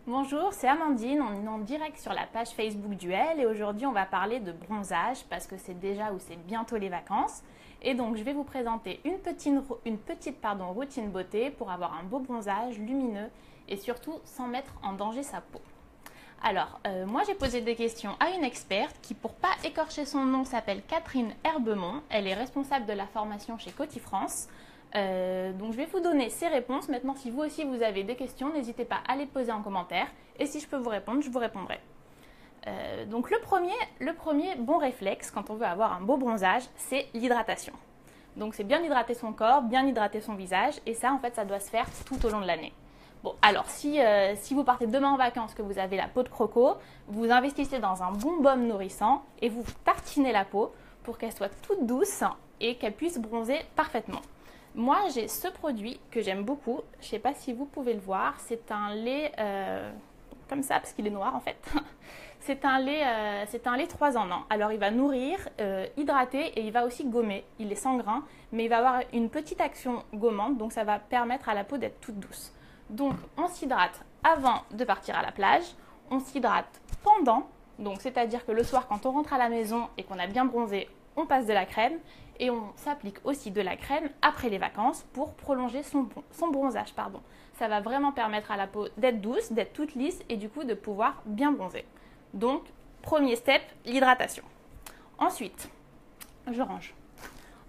Bonjour, c'est Amandine, on est en direct sur la page Facebook Duel et aujourd'hui on va parler de bronzage parce que c'est déjà ou c'est bientôt les vacances. Et donc je vais vous présenter une petite routine beauté pour avoir un beau bronzage lumineux et surtout sans mettre en danger sa peau. Alors, moi j'ai posé des questions à une experte qui, pour pas écorcher son nom, s'appelle Catherine Herbemont. Elle est responsable de la formation chez Coty France. Donc je vais vous donner ces réponses. Maintenant, si vous aussi vous avez des questions, n'hésitez pas à les poser en commentaire. Et si je peux vous répondre, je vous répondrai. Donc le premier bon réflexe quand on veut avoir un beau bronzage, c'est l'hydratation. Donc c'est bien hydrater son corps, bien hydrater son visage. Et ça, en fait, ça doit se faire tout au long de l'année. Bon, alors si vous partez demain en vacances, que vous avez la peau de croco, vous investissez dans un bon baume nourrissant et vous tartinez la peau pour qu'elle soit toute douce et qu'elle puisse bronzer parfaitement. Moi, j'ai ce produit que j'aime beaucoup. Je ne sais pas si vous pouvez le voir. C'est un lait comme ça parce qu'il est noir en fait. C'est un lait 3 en 1. Alors, il va nourrir, hydrater et il va aussi gommer. Il est sans grains, mais il va avoir une petite action gommante. Donc, ça va permettre à la peau d'être toute douce. Donc, on s'hydrate avant de partir à la plage. On s'hydrate pendant. Donc, c'est-à-dire que le soir, quand on rentre à la maison et qu'on a bien bronzé, on passe de la crème. Et on s'applique aussi de la crème après les vacances pour prolonger son bronzage. Ça va vraiment permettre à la peau d'être douce, d'être toute lisse et du coup de pouvoir bien bronzer. Donc, premier step, l'hydratation. Ensuite, je range.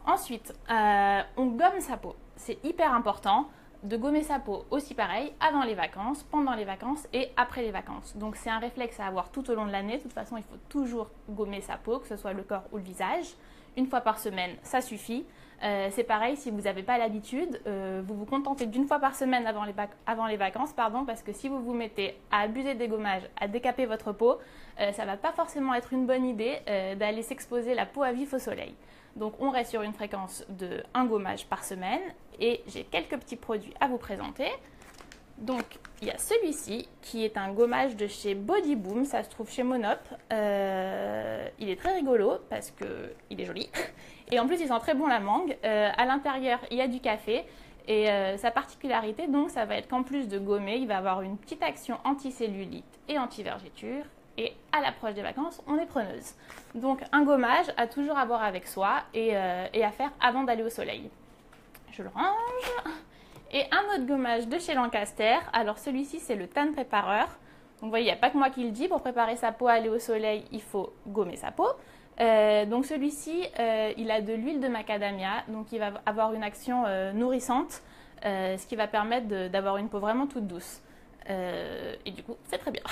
Ensuite, on gomme sa peau. C'est hyper important de gommer sa peau aussi pareil avant les vacances, pendant les vacances et après les vacances. Donc c'est un réflexe à avoir tout au long de l'année. De toute façon, il faut toujours gommer sa peau, que ce soit le corps ou le visage. Une fois par semaine, ça suffit. C'est pareil, si vous n'avez pas l'habitude, vous vous contentez d'une fois par semaine avant les vacances, parce que si vous vous mettez à abuser des gommages, à décaper votre peau, ça ne va pas forcément être une bonne idée d'aller s'exposer la peau à vif au soleil. Donc on reste sur une fréquence de 1 gommage par semaine et j'ai quelques petits produits à vous présenter. Donc il y a celui-ci qui est un gommage de chez Body Boom, ça se trouve chez Monop. Il est très rigolo parce qu'il est joli et en plus il sent très bon la mangue. À l'intérieur il y a du café et sa particularité donc ça va être qu'en plus de gommer, il va avoir une petite action anticellulite et anti-vergéture. Et à l'approche des vacances, on est preneuse. Donc un gommage à toujours avoir avec soi et à faire avant d'aller au soleil. Je le range. Et un autre gommage de chez Lancaster. Alors celui-ci, c'est le Tan Preparer. Donc vous voyez, il n'y a pas que moi qui le dis. Pour préparer sa peau à aller au soleil, il faut gommer sa peau. Donc celui-ci, il a de l'huile de macadamia. Donc il va avoir une action nourrissante, ce qui va permettre d'avoir une peau vraiment toute douce. Et du coup, c'est très bien.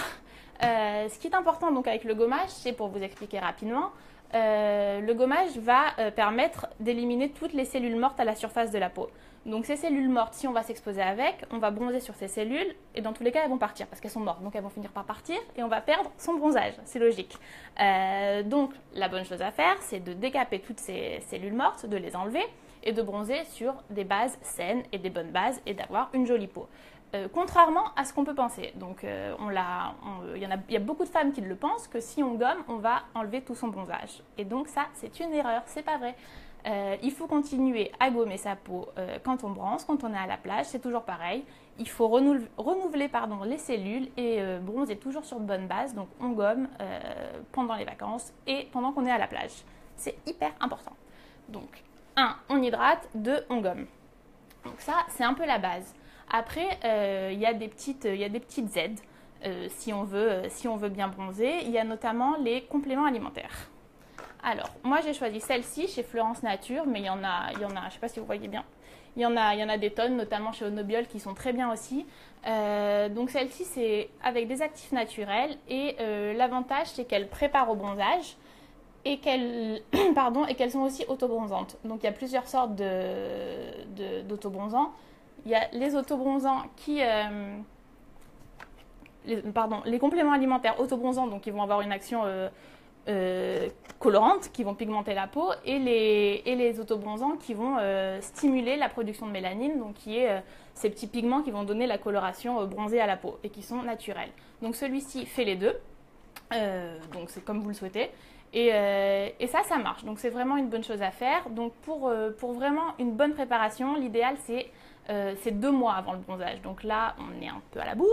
Ce qui est important donc avec le gommage, c'est pour vous expliquer rapidement, le gommage va permettre d'éliminer toutes les cellules mortes à la surface de la peau. Donc ces cellules mortes, si on va s'exposer avec, on va bronzer sur ces cellules et dans tous les cas elles vont partir parce qu'elles sont mortes. Donc elles vont finir par partir et on va perdre son bronzage, c'est logique. Donc la bonne chose à faire, c'est de décaper toutes ces cellules mortes, de les enlever et de bronzer sur des bases saines et des bonnes bases et d'avoir une jolie peau. Contrairement à ce qu'on peut penser. Donc il y a beaucoup de femmes qui le pensent que si on gomme, on va enlever tout son bronzage. Et donc ça, c'est une erreur, c'est pas vrai. Il faut continuer à gommer sa peau quand on bronze, quand on est à la plage, c'est toujours pareil. Il faut renouveler les cellules et bronzer toujours sur de bonnes bases. Donc on gomme pendant les vacances et pendant qu'on est à la plage. C'est hyper important. Donc 1, on hydrate, 2, on gomme. Donc ça, c'est un peu la base. Après, il y a des petites aides si on veut bien bronzer. Il y a notamment les compléments alimentaires. Alors, moi j'ai choisi celle-ci chez Florence Nature, mais il y en a, je ne sais pas si vous voyez bien. Il y en a des tonnes, notamment chez Onobiol, qui sont très bien aussi. Donc celle-ci, c'est avec des actifs naturels et l'avantage, c'est qu'elle prépare au bronzage et qu'elles sont aussi autobronzantes. Donc il y a plusieurs sortes d'autobronzants. Il y a les autobronzants les compléments alimentaires autobronzants, donc qui vont avoir une action colorante, qui vont pigmenter la peau, et les autobronzants qui vont stimuler la production de mélanine, donc qui est ces petits pigments qui vont donner la coloration bronzée à la peau et qui sont naturels. Donc celui-ci fait les deux, donc c'est comme vous le souhaitez. Et ça marche. Donc c'est vraiment une bonne chose à faire. Donc pour vraiment une bonne préparation, l'idéal c'est 2 mois avant le bronzage. Donc là, on est un peu à la bourre.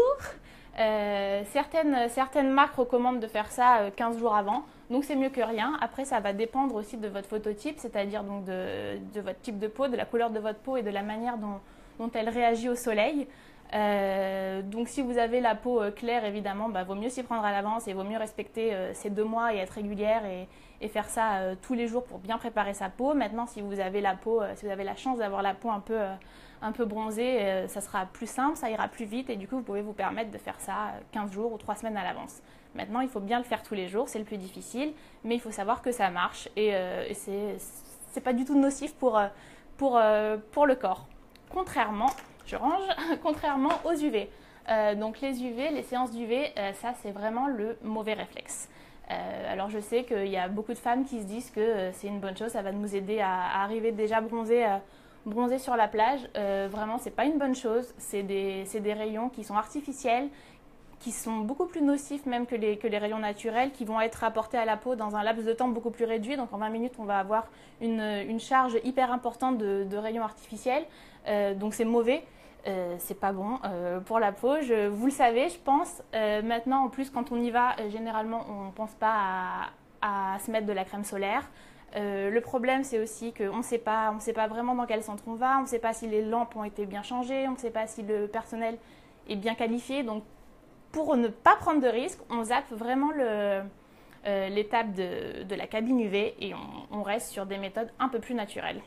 Certaines marques recommandent de faire ça 15 jours avant, donc c'est mieux que rien. Après, ça va dépendre aussi de votre phototype, c'est-à-dire donc de votre type de peau, de la couleur de votre peau et de la manière dont elle réagit au soleil. Donc si vous avez la peau claire, évidemment, vaut mieux s'y prendre à l'avance et vaut mieux respecter ces 2 mois et être régulière et faire ça tous les jours pour bien préparer sa peau. Maintenant, si vous avez la chance d'avoir la peau un peu bronzée, ça sera plus simple, ça ira plus vite et du coup, vous pouvez vous permettre de faire ça 15 jours ou 3 semaines à l'avance. Maintenant, il faut bien le faire tous les jours, c'est le plus difficile, mais il faut savoir que ça marche et c'est pas du tout nocif pour le corps. Contrairement aux UV. Donc les UV, les séances d'UV, ça c'est vraiment le mauvais réflexe. Alors je sais qu'il y a beaucoup de femmes qui se disent que c'est une bonne chose, ça va nous aider à arriver déjà bronzé sur la plage. Vraiment, c'est pas une bonne chose. C'est des rayons qui sont artificiels, qui sont beaucoup plus nocifs même que les rayons naturels, qui vont être apportés à la peau dans un laps de temps beaucoup plus réduit. Donc en 20 minutes, on va avoir une charge hyper importante de rayons artificiels. Donc c'est mauvais. C'est pas bon pour la peau, vous le savez, je pense. Maintenant, en plus, quand on y va, généralement, on ne pense pas à se mettre de la crème solaire. Le problème, c'est aussi qu'on ne sait pas vraiment dans quel centre on va, on ne sait pas si les lampes ont été bien changées, on ne sait pas si le personnel est bien qualifié. Donc, pour ne pas prendre de risques, on zappe vraiment l'étape de la cabine UV et on reste sur des méthodes un peu plus naturelles.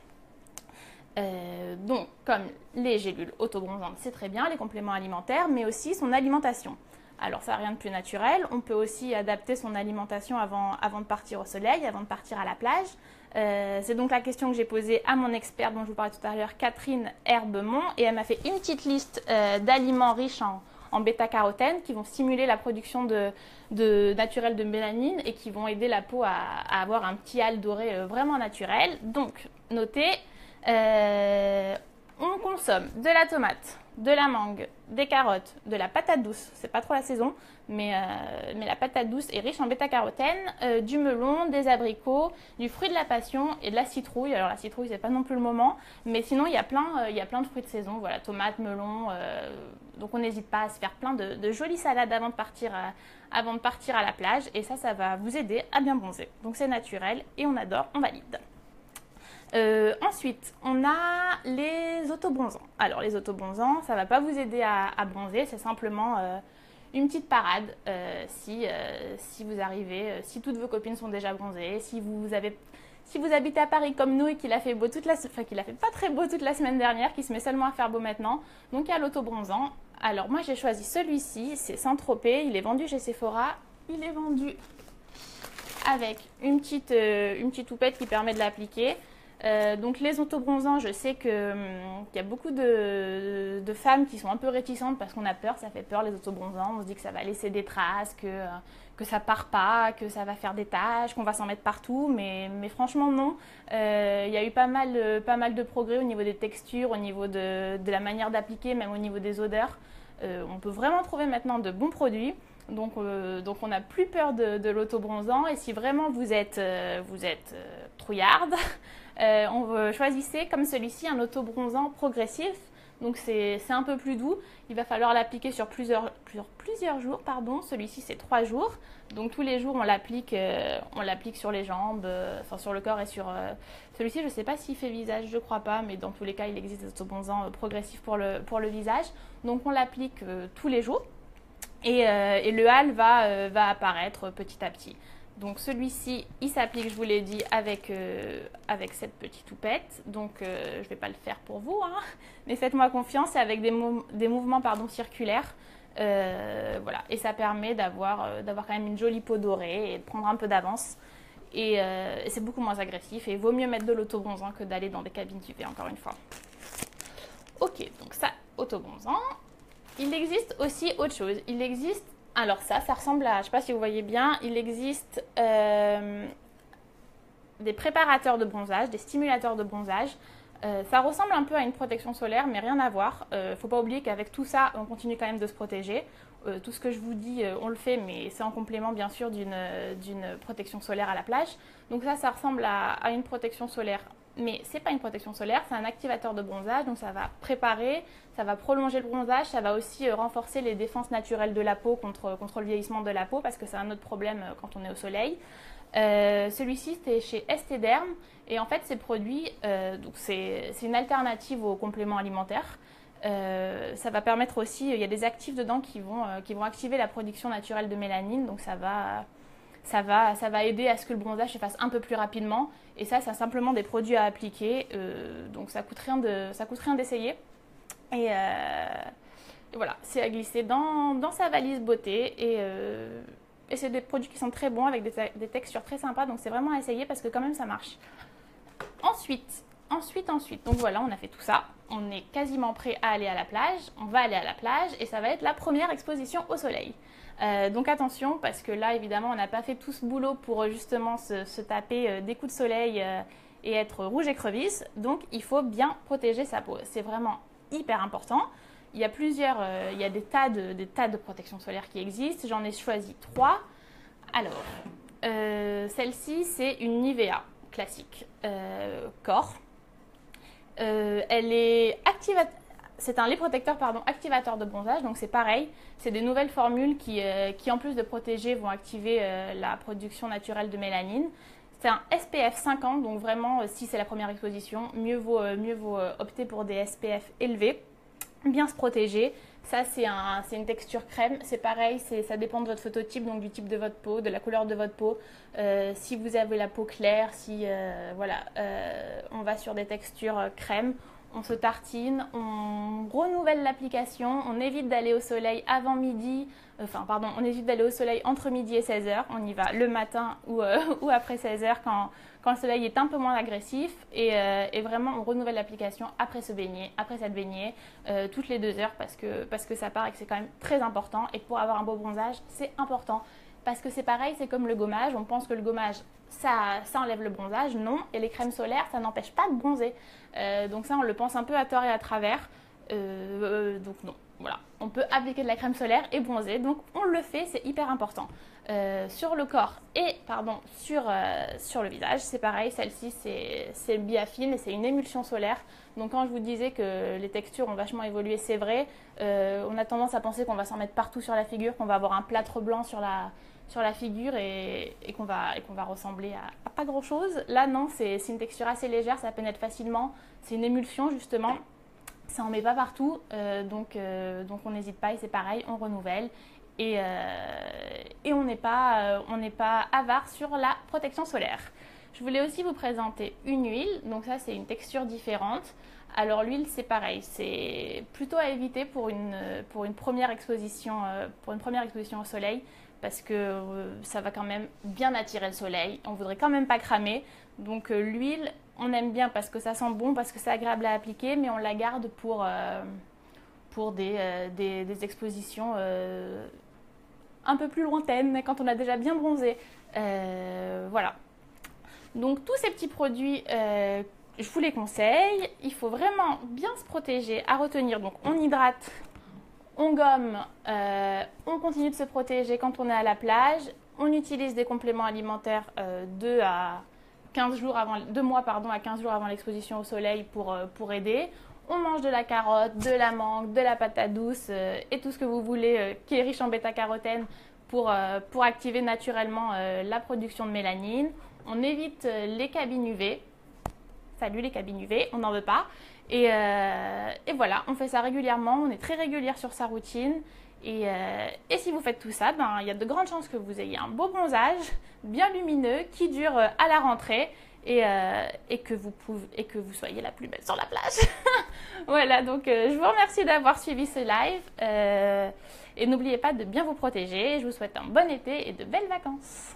Donc, comme les gélules autobronzantes, c'est très bien, les compléments alimentaires, mais aussi son alimentation. Alors, ça n'a rien de plus naturel. On peut aussi adapter son alimentation avant de partir au soleil, avant de partir à la plage. C'est donc la question que j'ai posée à mon experte dont je vous parlais tout à l'heure, Catherine Herbemont, et elle m'a fait une petite liste d'aliments riches en bêta-carotène qui vont stimuler la production naturelle de mélanine et qui vont aider la peau à avoir un petit halo doré vraiment naturel. Donc, notez. On consomme de la tomate, de la mangue, des carottes, de la patate douce, c'est pas trop la saison, mais la patate douce est riche en bêta-carotène, du melon, des abricots, du fruit de la passion et de la citrouille. Alors la citrouille, c'est pas non plus le moment, mais sinon il y a plein de fruits de saison, voilà, tomates, melons, donc on n'hésite pas à se faire plein de jolies salades avant de partir à la plage, et ça va vous aider à bien bronzer. Donc c'est naturel et on adore, on valide. Ensuite, on a les autobronzants. Alors, les autobronzants, ça ne va pas vous aider à bronzer, c'est simplement une petite parade si vous arrivez, si toutes vos copines sont déjà bronzées, si vous habitez à Paris comme nous et qu'il a fait beau qu'il a fait pas très beau toute la semaine dernière, qu'il se met seulement à faire beau maintenant. Donc, il y a l'autobronzant. Alors, moi, j'ai choisi celui-ci, c'est Saint-Tropez, il est vendu chez Sephora. Il est vendu avec une petite houppette qui permet de l'appliquer. Donc les autobronzants, je sais qu'il y a beaucoup de femmes qui sont un peu réticentes parce qu'on a peur, ça fait peur les autobronzants, on se dit que ça va laisser des traces, que ça part pas, que ça va faire des taches, qu'on va s'en mettre partout, mais franchement non. Il y a eu pas mal de progrès au niveau des textures, au niveau de la manière d'appliquer, même au niveau des odeurs. On peut vraiment trouver maintenant de bons produits. Donc on n'a plus peur de l'autobronzant, et si vraiment vous êtes trouillarde, choisissez comme celui-ci un autobronzant progressif. Donc c'est un peu plus doux, il va falloir l'appliquer sur plusieurs jours. Celui-ci c'est 3 jours, donc tous les jours on l'applique sur les jambes, sur le corps et sur... Celui-ci je ne sais pas s'il fait visage, je crois pas, mais dans tous les cas il existe des autobronzants progressifs pour le visage. Donc on l'applique tous les jours. Et le halo va apparaître petit à petit. Donc celui-ci, il s'applique, je vous l'ai dit, avec cette petite houppette. Donc je ne vais pas le faire pour vous, hein, mais faites-moi confiance, c'est avec des mouvements circulaires. Voilà. Et ça permet d'avoir quand même une jolie peau dorée et de prendre un peu d'avance. Et c'est beaucoup moins agressif. Et il vaut mieux mettre de l'autobronzant que d'aller dans des cabines UV, encore une fois. Ok, donc ça, autobronzant. Il existe aussi autre chose. Alors ça ressemble à, je ne sais pas si vous voyez bien, il existe des préparateurs de bronzage, des stimulateurs de bronzage. Ça ressemble un peu à une protection solaire, mais rien à voir. Il ne faut pas oublier qu'avec tout ça, on continue quand même de se protéger. Tout ce que je vous dis, on le fait, mais c'est en complément bien sûr d'une protection solaire à la plage. Donc ça ressemble à une protection solaire mais c'est pas une protection solaire, c'est un activateur de bronzage, donc ça va préparer, ça va prolonger le bronzage, ça va aussi renforcer les défenses naturelles de la peau contre le vieillissement de la peau, parce que c'est un autre problème quand on est au soleil. Celui-ci, c'était chez Estée Derm, et en fait, ces produits, c'est une alternative aux compléments alimentaires. Ça va permettre aussi, il y a des actifs dedans qui vont activer la production naturelle de mélanine, donc ça va aider à ce que le bronzage se fasse un peu plus rapidement. Et ça, c'est simplement des produits à appliquer, donc ça coûte rien d'essayer. Et voilà, c'est à glisser dans sa valise beauté. Et c'est des produits qui sont très bons avec des textures très sympas, donc c'est vraiment à essayer parce que quand même ça marche. Ensuite, donc voilà, on a fait tout ça. On est quasiment prêt à aller à la plage. On va aller à la plage et ça va être la première exposition au soleil. Donc attention, parce que là, évidemment, on n'a pas fait tout ce boulot pour justement se taper des coups de soleil et être rouge écrevisse. Donc il faut bien protéger sa peau. C'est vraiment hyper important. Il y a des tas de protections solaires qui existent. J'en ai choisi 3. Alors, celle-ci, c'est une Nivea classique corps. Elle est c'est un lait protecteur activateur de bronzage, donc c'est pareil, c'est des nouvelles formules qui en plus de protéger vont activer la production naturelle de mélanine. C'est un SPF 50, donc vraiment si c'est la première exposition, mieux vaut opter pour des SPF élevés, bien se protéger. Ça c'est une texture crème, c'est pareil, ça dépend de votre phototype, donc du type de votre peau, de la couleur de votre peau. Si vous avez la peau claire, on va sur des textures crème, on se tartine, on renouvelle l'application, on évite d'aller au soleil avant midi, on évite d'aller au soleil entre midi et 16h, on y va le matin ou après 16h quand le soleil est un peu moins agressif et vraiment on renouvelle l'application après s'être baigné, toutes les 2 heures parce que ça part et que c'est quand même très important et que pour avoir un beau bronzage, c'est important. Parce que c'est pareil, c'est comme le gommage, on pense que le gommage, ça enlève le bronzage, non, et les crèmes solaires, ça n'empêche pas de bronzer. Donc ça, on le pense un peu à tort et à travers, donc non, voilà. On peut appliquer de la crème solaire et bronzer, donc on le fait, c'est hyper important. Sur le corps et sur le visage, c'est pareil, celle-ci, c'est Biafilm et c'est une émulsion solaire. Donc quand je vous disais que les textures ont vachement évolué, c'est vrai, on a tendance à penser qu'on va s'en mettre partout sur la figure, qu'on va avoir un plâtre blanc sur la figure et qu'on va ressembler à pas grand chose. Là non, c'est une texture assez légère, ça pénètre facilement, c'est une émulsion justement, ça en met pas partout, donc on n'hésite pas et c'est pareil, on renouvelle et on n'est pas avare sur la protection solaire. Je voulais aussi vous présenter une huile, donc ça c'est une texture différente. Alors l'huile c'est pareil, c'est plutôt à éviter pour une première exposition au soleil parce que ça va quand même bien attirer le soleil, on voudrait quand même pas cramer. Donc l'huile on aime bien parce que ça sent bon, parce que c'est agréable à appliquer, mais on la garde pour des expositions un peu plus lointaines quand on a déjà bien bronzé. Voilà. Donc tous ces petits produits, je vous les conseille. Il faut vraiment bien se protéger. À retenir, donc on hydrate, on gomme, on continue de se protéger quand on est à la plage. On utilise des compléments alimentaires 2 mois à 15 jours avant l'exposition au soleil pour aider. On mange de la carotte, de la mangue, de la patate douce et tout ce que vous voulez qui est riche en bêta-carotène pour activer naturellement la production de mélanine. On évite les cabines UV. Salut les cabines UV, on n'en veut pas. Et voilà, on fait ça régulièrement, on est très régulière sur sa routine. Et si vous faites tout ça, il y a de grandes chances que vous ayez un beau bronzage, bien lumineux, qui dure à la rentrée et que vous soyez la plus belle sur la plage. Voilà, donc je vous remercie d'avoir suivi ce live. Et n'oubliez pas de bien vous protéger. Je vous souhaite un bon été et de belles vacances.